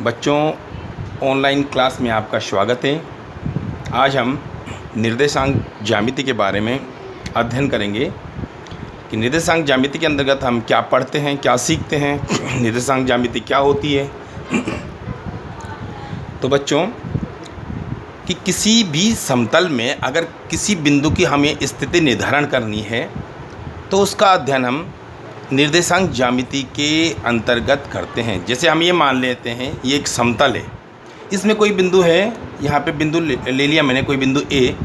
बच्चों, online class में आपका स्वागत है। आज हम निर्देशांक ज्यामिति के बारे में अध्ययन करेंगे कि निर्देशांक ज्यामिति के अंतर्गत हम क्या पढ़ते हैं, क्या सीखते हैं, निर्देशांक ज्यामिति क्या होती है। तो बच्चों, कि किसी भी समतल में अगर किसी बिंदु की हमें स्थिति निर्धारण करनी है तो उसका अध्ययन हम निर्देशांक ज्यामिति के अंतर्गत करते हैं। जैसे हम ये मान लेते हैं ये एक समतल है, इसमें कोई बिंदु है, यहाँ पे बिंदु ले लिया मैंने, कोई बिंदु ए।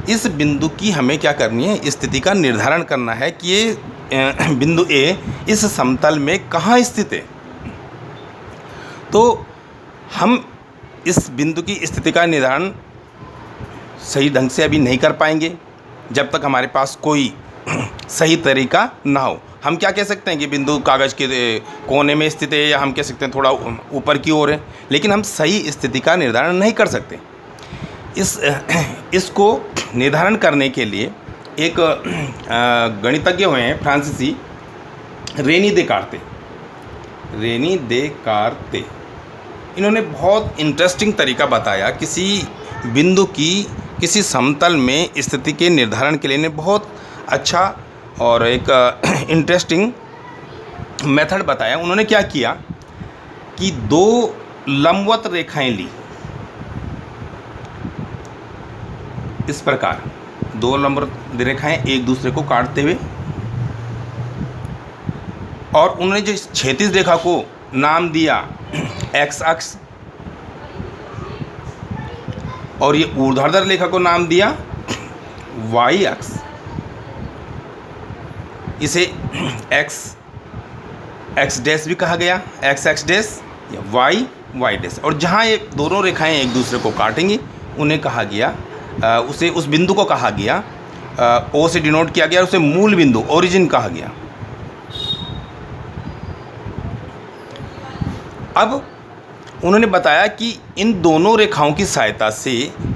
इस बिंदु की हमें क्या करनी है, स्थिति का निर्धारण करना है कि ये बिंदु ए इस समतल में कहाँ स्थित है। तो हम इस बिंदु की स्थिति का निर्धारण सही ढंग से अभी नहीं कर पाएंगे जब तक हमारे पास कोई सही तरीका ना हो। हम क्या कह सकते हैं कि बिंदु कागज़ के कोने में स्थित है, या हम कह सकते हैं थोड़ा ऊपर की ओर है, लेकिन हम सही स्थिति का निर्धारण नहीं कर सकते। इसको निर्धारण करने के लिए एक गणितज्ञ हुए हैं फ्रांसीसी, रेनी देकार्ते। इन्होंने बहुत इंटरेस्टिंग तरीका बताया किसी बिंदु की किसी समतल में स्थिति के निर्धारण के लिए। इन्हें बहुत अच्छा और एक इंटरेस्टिंग मेथड बताया। उन्होंने क्या किया कि दो लंबवत रेखाएं ली, इस प्रकार दो लंबवत रेखाएं एक दूसरे को काटते हुए, और उन्होंने जो क्षैतिज रेखा को नाम दिया एक्स अक्ष और ये ऊर्ध्वाधर रेखा को नाम दिया वाई अक्ष। इसे एक्स डैश भी कहा गया, एक्स डैश या वाई डैश। और जहाँ ये दोनों रेखाएं एक दूसरे को काटेंगी उन्हें कहा गया, उस बिंदु को कहा गया, ओ से डिनोट किया गया, उसे मूल बिंदु ओरिजिन कहा गया। अब उन्होंने बताया कि इन दोनों रेखाओं की सहायता से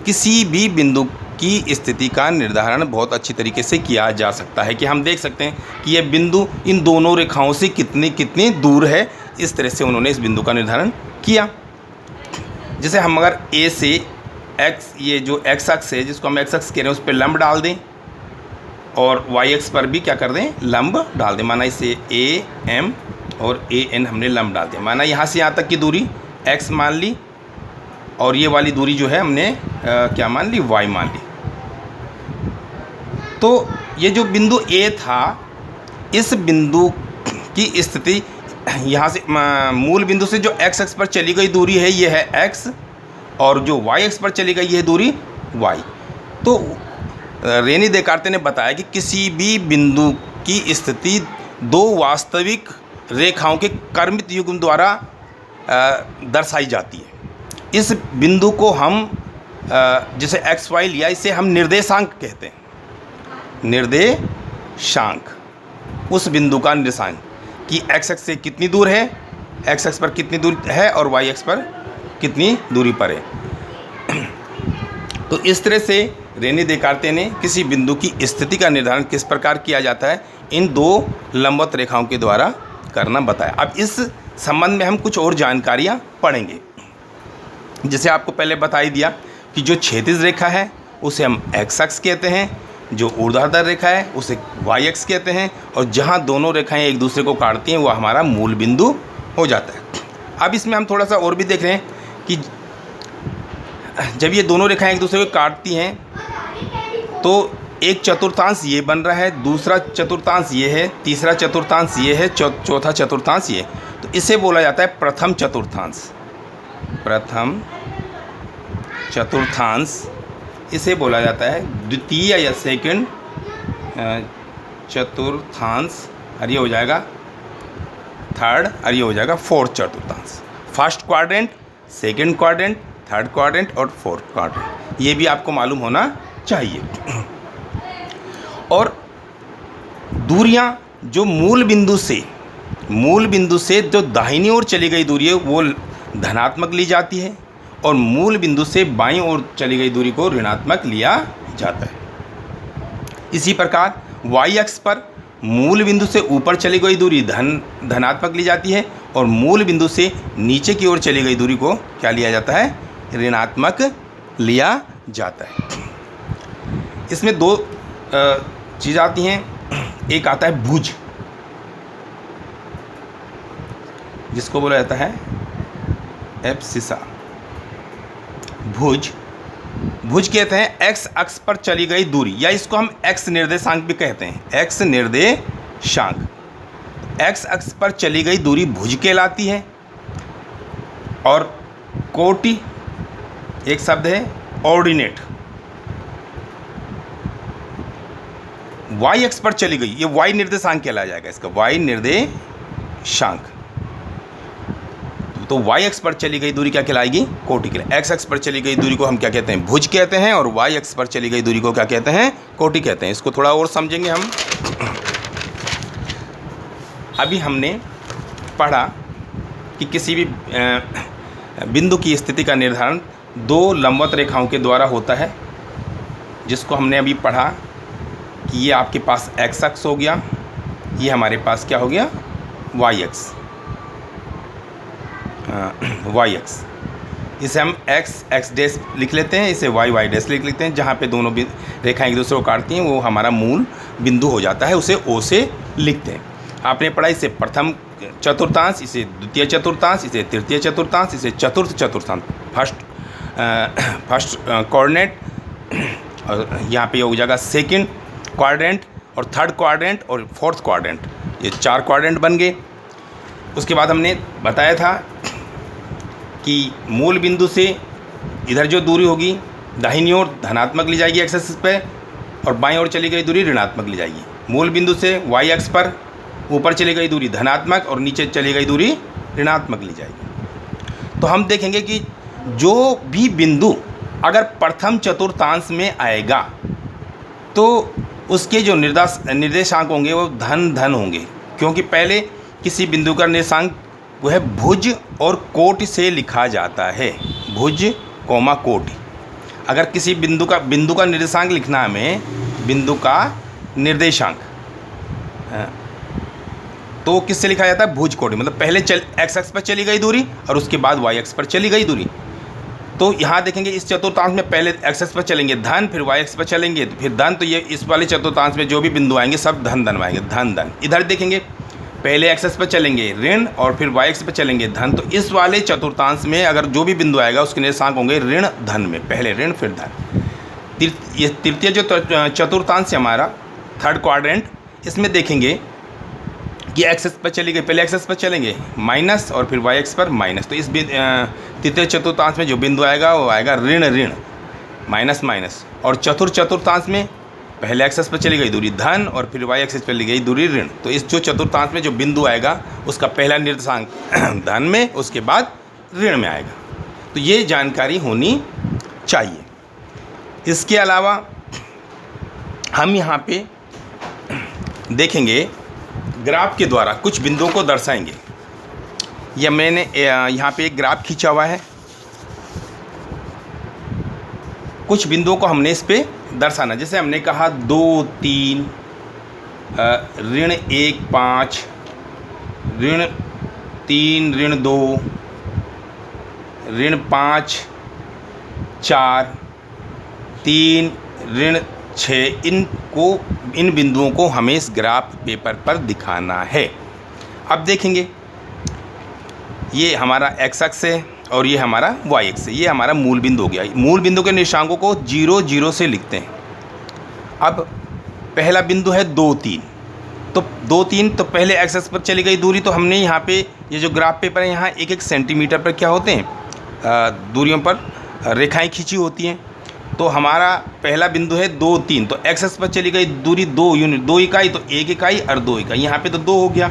किसी भी बिंदु की स्थिति का निर्धारण बहुत अच्छी तरीके से किया जा सकता है। कि हम देख सकते हैं कि यह बिंदु इन दोनों रेखाओं से कितनी दूर है। इस तरह से उन्होंने इस बिंदु का निर्धारण किया। जैसे हम अगर ए से एक्स, ये जो एक्स अक्ष है जिसको हम एक्स अक्ष कह रहे हैं, उस पर लंब डाल दें और वाई अक्ष पर भी क्या कर दें, लंब डाल दें। माना इसे ए एम और ए एन हमने लंब डाल दिया। माना यहाँ से यहाँ तक की दूरी एक्स मान ली और ये वाली दूरी जो है हमने क्या मान ली, वाई मान ली। तो ये जो बिंदु ए था, इस बिंदु की स्थिति यहाँ से मूल बिंदु से जो एक्स अक्ष पर चली गई दूरी है ये है एक्स, और जो वाई अक्ष पर चली गई ये दूरी वाई। तो रेनी देकार्ते ने बताया कि किसी भी बिंदु की स्थिति दो वास्तविक रेखाओं के कर्मित युग्म द्वारा दर्शाई जाती है। इस बिंदु को हम जैसे एक्स वाई लिया, इसे हम निर्देशांक कहते हैं। निर्देशांक उस बिंदु का निर्देशांक कि एक्स अक्ष से कितनी दूर है, एक्स अक्ष पर कितनी दूर है और वाई अक्ष पर कितनी दूरी पर है। तो इस तरह से रेनी देकार्ते ने किसी बिंदु की स्थिति का निर्धारण किस प्रकार किया जाता है, इन दो लंबवत रेखाओं के द्वारा करना बताया। अब इस संबंध में हम कुछ और जानकारियाँ पढ़ेंगे। जैसे आपको पहले बता ही दिया कि जो क्षैतिज रेखा है उसे हम एक्स अक्ष कहते हैं, जो ऊर्ध्वाधर रेखा है उसे वाई अक्ष कहते हैं, और जहाँ दोनों रेखाएं एक दूसरे को काटती हैं वो हमारा मूल बिंदु हो जाता है। अब इसमें हम थोड़ा सा और भी देख रहे हैं कि जब ये दोनों रेखाएं एक दूसरे को काटती हैं तो एक चतुर्थांश ये बन रहा है, दूसरा चतुर्थांश ये है, तीसरा चतुर्थांश ये है, चौथा चतुर्थांश ये। तो इसे बोला जाता है प्रथम चतुर्थांश। प्रथम चतुर्थांश इसे बोला जाता है द्वितीय या सेकंड चतुर्थांश, और ये हो जाएगा थर्ड, और ये हो जाएगा फोर्थ चतुर्थांश। First quadrant, second quadrant, third quadrant और फोर्थ क्वाड्रेंट, ये भी आपको मालूम होना चाहिए। और दूरियां जो मूल बिंदु से जो दाहिनी ओर चली गई दूरी है वो धनात्मक ली जाती है, और मूल बिंदु से बाईं ओर चली गई दूरी को ऋणात्मक लिया जाता है। इसी प्रकार वाई अक्ष पर मूल बिंदु से ऊपर चली गई दूरी धनात्मक ली जाती है और मूल बिंदु से नीचे की ओर चली गई दूरी को क्या लिया जाता है, ऋणात्मक लिया जाता है। इसमें दो चीज़ आती हैं, एक आता है भुज, जिसको बोला जाता है एब्सिसा। भुज कहते हैं एक्स अक्ष पर चली गई दूरी, या इसको हम एक्स निर्देशांक भी कहते हैं, एक्स निर्देशांक। एक्स अक्ष पर चली गई दूरी भुज कहलाती है। और कोटि एक शब्द है ऑर्डिनेट, वाई अक्ष पर चली गई, ये वाई निर्देशांक कहला जाएगा, इसका वाई निर्देशांक। तो वाई अक्ष पर चली गई दूरी क्या कहलाएगी, कोटि कहलाएगी। एक्स अक्ष पर चली गई दूरी को हम क्या कहते हैं, भुज कहते हैं, और वाई अक्ष पर चली गई दूरी को क्या कहते हैं, कोटि कहते हैं। इसको थोड़ा और समझेंगे हम। अभी हमने पढ़ा कि किसी भी बिंदु की स्थिति का निर्धारण दो लंबवत रेखाओं के द्वारा होता है, जिसको हमने अभी पढ़ा कि ये आपके पास एक्स अक्ष हो गया, ये हमारे पास क्या हो गया, वाई अक्ष, वाई अक्ष। इसे हम एक्स डैश लिख लेते हैं, इसे वाई डैश लिख लेते हैं। जहाँ पे दोनों रेखाएं एक दूसरे को काटती हैं वो हमारा मूल बिंदु हो जाता है, उसे ओ से लिखते हैं। आपने पढ़ा इसे प्रथम चतुर्थांश, इसे द्वितीय चतुर्थांश, इसे तृतीय चतुर्थांश, इसे चतुर्थ चतुर्थांश, फर्स्ट कोऑर्डिनेट, और यहाँ पे हो जाएगा सेकंड क्वाड्रेंट और थर्ड क्वाड्रेंट और फोर्थ क्वाड्रेंट, ये 4 क्वाड्रेंट बन गए। उसके बाद हमने बताया था कि मूल बिंदु से इधर जो दूरी होगी दाहिनी ओर धनात्मक ली जाएगी एक्स एक्सिस पे, और बाईं ओर चली गई दूरी ऋणात्मक ली जाएगी। मूल बिंदु से वाई अक्ष पर ऊपर चली गई दूरी धनात्मक और नीचे चली गई दूरी ऋणात्मक ली जाएगी। तो हम देखेंगे कि जो भी बिंदु अगर प्रथम चतुर्थांश में आएगा तो उसके जो निर्देशांक होंगे वो धन होंगे, क्योंकि पहले किसी बिंदु का निर्देशांक वो है भुज और कोटि से लिखा जाता है, भुज कोमा कोटि। अगर किसी बिंदु का निर्देशांक लिखना है हमें, बिंदु का निर्देशांक, तो किससे लिखा जाता है, भुज कोटि। मतलब पहले एक्स अक्ष पर चली गई दूरी और उसके बाद वाई अक्ष पर चली गई दूरी। तो यहाँ देखेंगे इस चतुर्थांश में पहले एक्स अक्ष पर चलेंगे धन, फिर वाई अक्ष पर चलेंगे फिर धन, तो ये इस वाले चतुर्थांश में जो भी बिंदु आएंगे सब धन आएंगे, धन। इधर देखेंगे पहले एक्स अक्ष पर चलेंगे ऋण और फिर वाई अक्ष पर चलेंगे धन, तो इस वाले चतुर्थांश में अगर जो भी बिंदु आएगा उसके निर्देशांक होंगे ऋण धन में, पहले ऋण फिर धन। ये तृतीय जो चतुर्थांश है हमारा, थर्ड क्वाड्रेंट, इसमें देखेंगे कि एक्स अक्ष पर चली गई, पहले एक्स अक्ष पर चलेंगे माइनस और फिर वाई अक्ष पर माइनस, तो इस तृतीय चतुर्थांश में जो बिंदु आएगा वो आएगा ऋण माइनस। और चतुर्थांश में पहले एक्स अक्ष पर चली गई दूरी धन और फिर वाई अक्ष पर चली गई दूरी ऋण, तो इस जो चतुर्थांश में जो बिंदु आएगा उसका पहला निर्देशांक धन में, उसके बाद ऋण में आएगा। तो ये जानकारी होनी चाहिए। इसके अलावा हम यहाँ पे देखेंगे ग्राफ के द्वारा कुछ बिंदुओं को दर्शाएंगे। यह मैंने यहाँ पे एक ग्राफ खींचा हुआ है, कुछ बिंदुओं को हमने इस पे दर्शाना। जैसे हमने कहा 2 3 ऋण 1 5 ऋण 3 ऋण 2 ऋण 5 4 3 ऋण 6, इन बिंदुओं को हमें इस ग्राफ पेपर पर दिखाना है। अब देखेंगे ये हमारा एक्स अक्ष है और ये हमारा वाई अक्ष है, ये हमारा मूल बिंदु हो गया। मूल बिंदु के निर्देशांकों को 0 0 से लिखते हैं। अब पहला बिंदु है 2 3, तो 2 3 तो पहले एक्स अक्ष पर चली गई दूरी, तो हमने यहाँ पे ये जो ग्राफ पेपर है यहाँ 1 1 सेंटीमीटर पर क्या होते हैं, दूरियों पर रेखाएं खींची होती हैं। तो हमारा पहला बिंदु है 2 3, तो एक्स अक्ष पर चली गई दूरी 2 यूनिट, 2 इकाई, तो 1 इकाई और 2 इकाई, यहाँ पे तो 2 हो गया।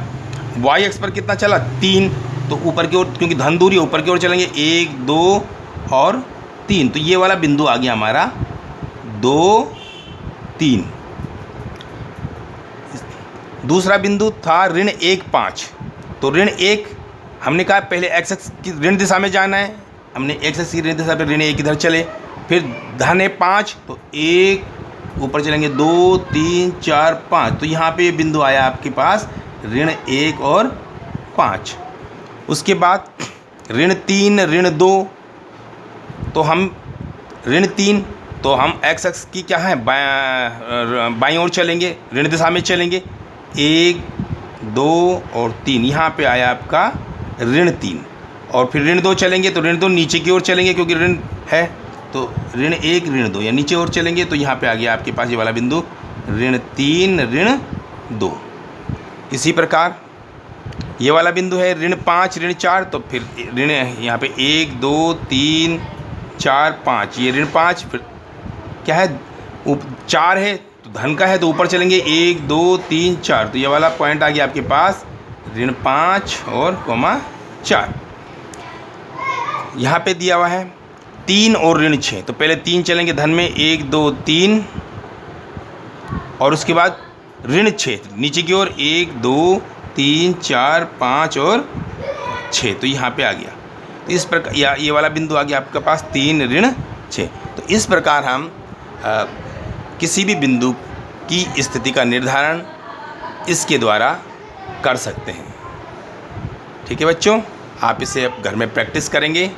वाई अक्ष पर कितना चला 3, तो ऊपर की ओर क्योंकि धन दूरी ऊपर की ओर चलेंगे 1 2 और 3, तो ये वाला बिंदु आ गया हमारा 2 3। दूसरा बिंदु था ऋण 1 5, तो ऋण 1 हमने कहा पहले एक्स अक्ष की ऋण दिशा में जाना है, हमने एक्स अक्ष की ऋण दिशा पर ऋण 1 इधर चले, फिर धन है 5, तो 1 ऊपर चलेंगे 2 3 4 5, तो यहाँ पे बिंदु आया आपके पास ऋण 1 और 5। उसके बाद ऋण 3 ऋण 2, तो हम ऋण 3 तो हम एक्स एक्स की क्या है बाईं ओर चलेंगे, ऋण दिशा में चलेंगे। 1 2 और 3, यहाँ पे आया आपका ऋण 3। और फिर ऋण 2 चलेंगे तो ऋण 2 नीचे की ओर चलेंगे क्योंकि ऋण है, तो ऋण 1 ऋण 2 या नीचे ओर चलेंगे, तो यहाँ पे आ गया आपके पास ये वाला बिंदु ऋण 3 ऋण 2। इसी प्रकार ये वाला बिंदु है ऋण 5 ऋण 4, तो फिर ऋण यहाँ पे 1 2 3 4 5, ये ऋण 5, फिर क्या है 4 है तो धन का है, तो ऊपर चलेंगे 1 2 3 4, तो ये वाला पॉइंट आ गया आपके पास ऋण 5 और 4। यहाँ पे दिया हुआ है 3 और ऋण 6, तो पहले 3 चलेंगे धन में 1 2 3, और उसके बाद ऋण 6 नीचे की ओर 1 2 3 4 5 और 6, तो यहाँ पे आ गया। तो इस प्रकार ये वाला बिंदु आ गया आपके पास 3 ऋण 6। तो इस प्रकार हम किसी भी बिंदु की स्थिति का निर्धारण इसके द्वारा कर सकते हैं। ठीक है बच्चों, आप इसे घर में प्रैक्टिस करेंगे